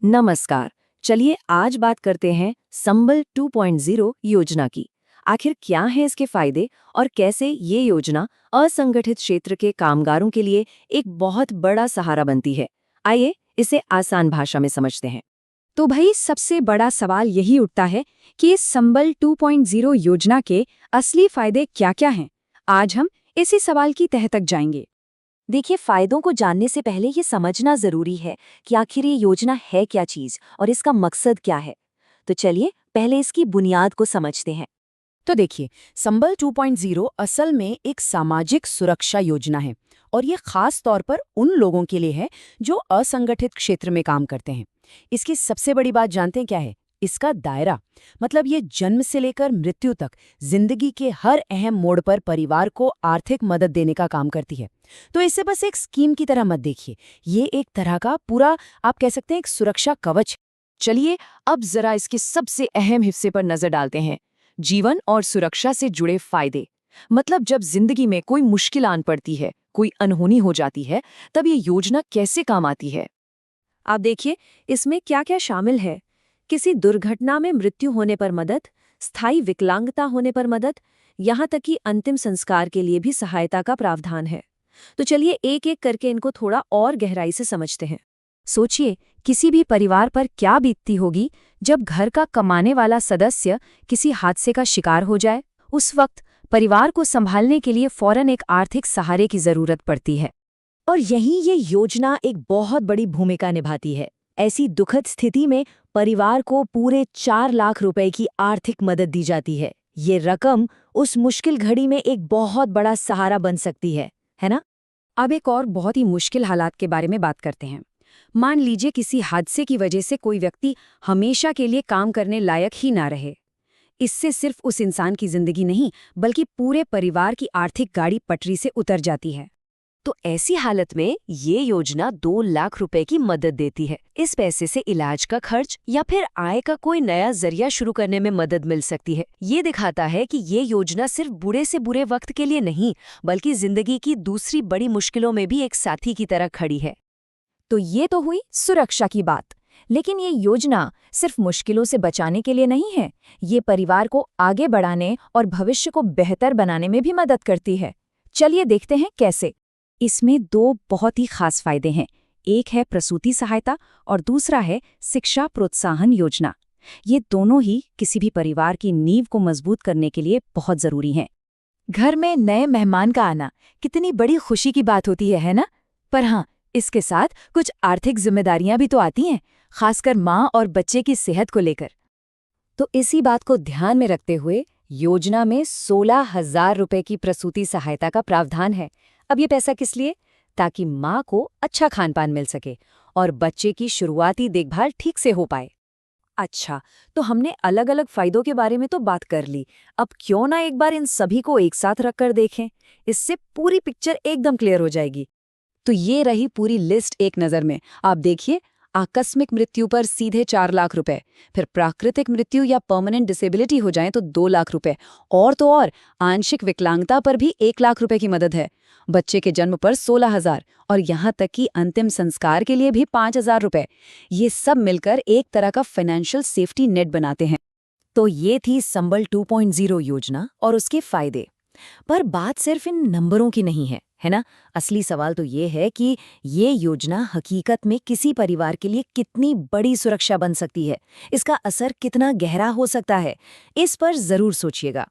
नमस्कार। चलिए आज बात करते हैं संबल 2.0 योजना की। आखिर क्या है इसके फायदे और कैसे ये योजना असंगठित क्षेत्र के कामगारों के लिए एक बहुत बड़ा सहारा बनती है। आइए इसे आसान भाषा में समझते हैं। तो भाई सबसे बड़ा सवाल यही उठता है कि इस संबल 2.0 योजना के असली फायदे क्या-क्या हैं। आज हम इसी सवाल की तह तक जाएंगे। देखिए, फायदों को जानने से पहले ये समझना जरूरी है कि आखिर ये योजना है क्या चीज और इसका मकसद क्या है। तो चलिए पहले इसकी बुनियाद को समझते हैं। तो देखिए, संबल 2.0 असल में एक सामाजिक सुरक्षा योजना है और ये खास तौर पर उन लोगों के लिए है जो असंगठित क्षेत्र में काम करते हैं। इसकी सबसे बड़ी बात जानते हैं क्या है? इसका दायरा। मतलब ये जन्म से लेकर मृत्यु तक जिंदगी के हर अहम मोड़ पर परिवार को आर्थिक मदद देने का काम करती है। तो इसे बस एक स्कीम की तरह मत देखिए, ये एक तरह का पूरा, आप कह सकते हैं, एक सुरक्षा कवच। चलिए अब जरा इसके सबसे अहम हिस्से पर नजर डालते हैं, जीवन और सुरक्षा से जुड़े फायदे। मतलब जब जिंदगी में कोई मुश्किल आन पड़ती है, कोई अनहोनी हो जाती है, तब ये योजना कैसे काम आती है। आप देखिए इसमें क्या क्या शामिल है। किसी दुर्घटना में मृत्यु होने पर मदद, स्थायी विकलांगता होने पर मदद, यहाँ तक कि अंतिम संस्कार के लिए भी सहायता का प्रावधान है। तो चलिए एक एक करके इनको थोड़ा और गहराई से समझते हैं। सोचिए, किसी भी परिवार पर क्या बीतती होगी जब घर का कमाने वाला सदस्य किसी हादसे का शिकार हो जाए। उस वक्त परिवार को संभालने के लिए फौरन एक आर्थिक सहारे की जरूरत पड़ती है। और यहीं ये योजना एक बहुत बड़ी भूमिका निभाती है। ऐसी दुखद स्थिति में परिवार को पूरे 4 लाख रुपए की आर्थिक मदद दी जाती है। ये रकम उस मुश्किल घड़ी में एक बहुत बड़ा सहारा बन सकती है ना? अब एक और बहुत ही मुश्किल हालात के बारे में बात करते हैं। मान लीजिए किसी हादसे की वजह से कोई व्यक्ति हमेशा के लिए काम करने लायक ही ना रहे। इससे सिर्फ उस इंसान की जिंदगी नहीं, बल्कि पूरे परिवार की आर्थिक गाड़ी पटरी से उतर जाती है। तो ऐसी हालत में ये योजना 2 लाख रुपए की मदद देती है। इस पैसे से इलाज का खर्च या फिर आय का कोई नया जरिया शुरू करने में मदद मिल सकती है। ये दिखाता है कि ये योजना सिर्फ बुरे से बुरे वक्त के लिए नहीं, बल्कि जिंदगी की दूसरी बड़ी मुश्किलों में भी एक साथी की तरह खड़ी है। तो ये तो हुई सुरक्षा की बात। लेकिन ये योजना सिर्फ मुश्किलों से बचाने के लिए नहीं है, ये परिवार को आगे बढ़ाने और भविष्य को बेहतर बनाने में भी मदद करती है। चलिए देखते हैं कैसे। इसमें दो बहुत ही खास फायदे हैं। एक है प्रसूति सहायता और दूसरा है शिक्षा प्रोत्साहन योजना। ये दोनों ही किसी भी परिवार की नींव को मजबूत करने के लिए बहुत जरूरी हैं। घर में नए मेहमान का आना कितनी बड़ी खुशी की बात होती है ना? पर हाँ, इसके साथ कुछ आर्थिक जिम्मेदारियां भी तो आती हैं, खासकर माँ और बच्चे की सेहत को लेकर। तो इसी बात को ध्यान में रखते हुए योजना में 16,000 रुपए की प्रसूति सहायता का प्रावधान है। अब ये पैसा किस लिए? ताकि माँ को अच्छा खान पान मिल सके और बच्चे की शुरुआती देखभाल ठीक से हो पाए। अच्छा, तो हमने अलग अलग फायदों के बारे में तो बात कर ली। अब क्यों ना एक बार इन सभी को एक साथ रखकर देखें, इससे पूरी पिक्चर एकदम क्लियर हो जाएगी। तो ये रही पूरी लिस्ट एक नज़र में। आप देखिए, आकस्मिक मृत्यु पर सीधे 4 लाख रुपए, फिर प्राकृतिक मृत्यु या परमानेंट डिसेबिलिटी हो जाए तो 2 लाख रुपए, और तो और आंशिक विकलांगता पर भी 1 लाख रुपए की मदद है। बच्चे के जन्म पर 16,000 और यहाँ तक कि अंतिम संस्कार के लिए भी 5,000 रुपए। ये सब मिलकर एक तरह का फाइनेंशियल सेफ्टी नेट बनाते हैं। तो ये थी संबल 2.0 योजना और उसके फायदे। पर बात सिर्फ इन नंबरों की नहीं है ना? असली सवाल तो ये है कि ये योजना हकीकत में किसी परिवार के लिए कितनी बड़ी सुरक्षा बन सकती है, इसका असर कितना गहरा हो सकता है। इस पर जरूर सोचिएगा।